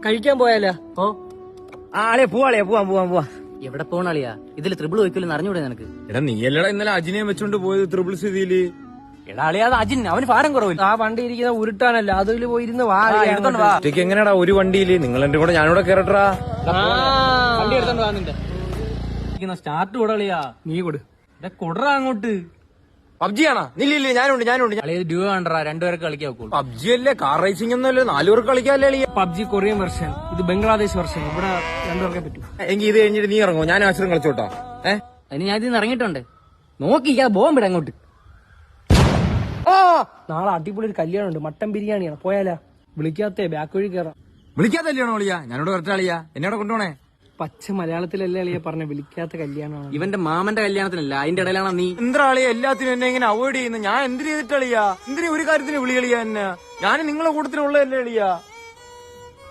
കഴിക്കാൻ പോയാലോ? ഓ ആളിയാ പോവാ. എവിടെ പോണളിയാ? ഇതില് ത്രിബിൾ വയ്ക്കലെന്ന് അറിഞ്ഞൂടെ നിനക്ക്? എടാ നീയല്ലടാ ഇന്നലെ അജിനെ വെച്ചോണ്ട് പോയത് ത്രിപിൾ സ്ഥിതിയില്. എടാ അളിയാ, അത് അജിൻ, അവന് ഭാരം കുറവില്ല. ആ വണ്ടി ഇരിക്കുന്ന ഉരുട്ടാനല്ല, അതിൽ പോയിരുന്ന് വാ. എടുത്തോണ്ട് വാ. ഒറ്റയ്ക്ക് എങ്ങനെയാടാ ഒരു വണ്ടിയില്? നിങ്ങൾ എന്റെ കൂടെ ഞാനിവിടെ കേറട്ടാ. വണ്ടി എടുത്തോണ്ട് വാ. നിന്റെ സ്റ്റാർട്ട് കൊടുളിയാ. നീ കൊടു. കൊടുറാ അങ്ങോട്ട്. പബ്ജിയാണോ? ഇല്ല ഞാനുണ്ട്. അളിയത് ഡ്യൂ വേണ്ടടാ, രണ്ടുപേർക്ക് കളിക്കാൻ നോക്കൂ. പബ്ജി അല്ലേ, കാർ റേസിംഗ് ഒന്നുമല്ലേ, 4 പേർക്ക് കളിക്കാല്ലേ അളിയ. പബ്ജി കൊറിയൻ വെർഷൻ, ഇത് ബംഗ്ലാദേശ് വെർഷൻ. ഇവിടെ രണ്ടുപേർക്കേ പറ്റൂ. എങ്കിൽ ഇത് കഴിഞ്ഞിട്ട് നീ ഇറങ്ങോ, ഞാൻ ആശ്രം കളിച്ചോട്ടാ. അതിന് ഞാൻ ഇതിന്ന് ഇറങ്ങിയിട്ടുണ്ട്. നോക്കിക്കാ ബോംബിട അങ്ങോട്ട്. നാളെ അടിപൊളി ഒരു കല്യാണം ഉണ്ട്, മട്ടൻ ബിരിയാണിയാണ്. പോയാലാ? വിളിക്കാത്തേ, ബാക്ക് വഴി കയറാം. വിളിക്കാത്തല്ലിയാണോ അളിയ? ഞാനിവിടെ വരട്ടെ അളിയ, എന്നോട് കൊണ്ടുപോണേ. പച്ച മലയാളത്തിലല്ലേ അളിയെ പറഞ്ഞ വിളിക്കാത്ത കല്യാണമാണ്. ഇവന്റെ മാമന്റെ കല്യാണത്തിനല്ല, അതിന്റെ ഇടയിലാണ് നീ. എന്താ അളിയ എല്ലാത്തിനും എന്നെ ഇങ്ങനെ അവോയ്ഡ് ചെയ്യുന്നു? ഞാൻ എന്തിനു ചെയ്തിട്ടളിയാ? എന്തിനു ഒരു കാര്യത്തിന് വിളി കളിയാ എന്നെ? ഞാൻ നിങ്ങളെ കൂട്ടത്തിലുള്ളതല്ലേ അളിയ?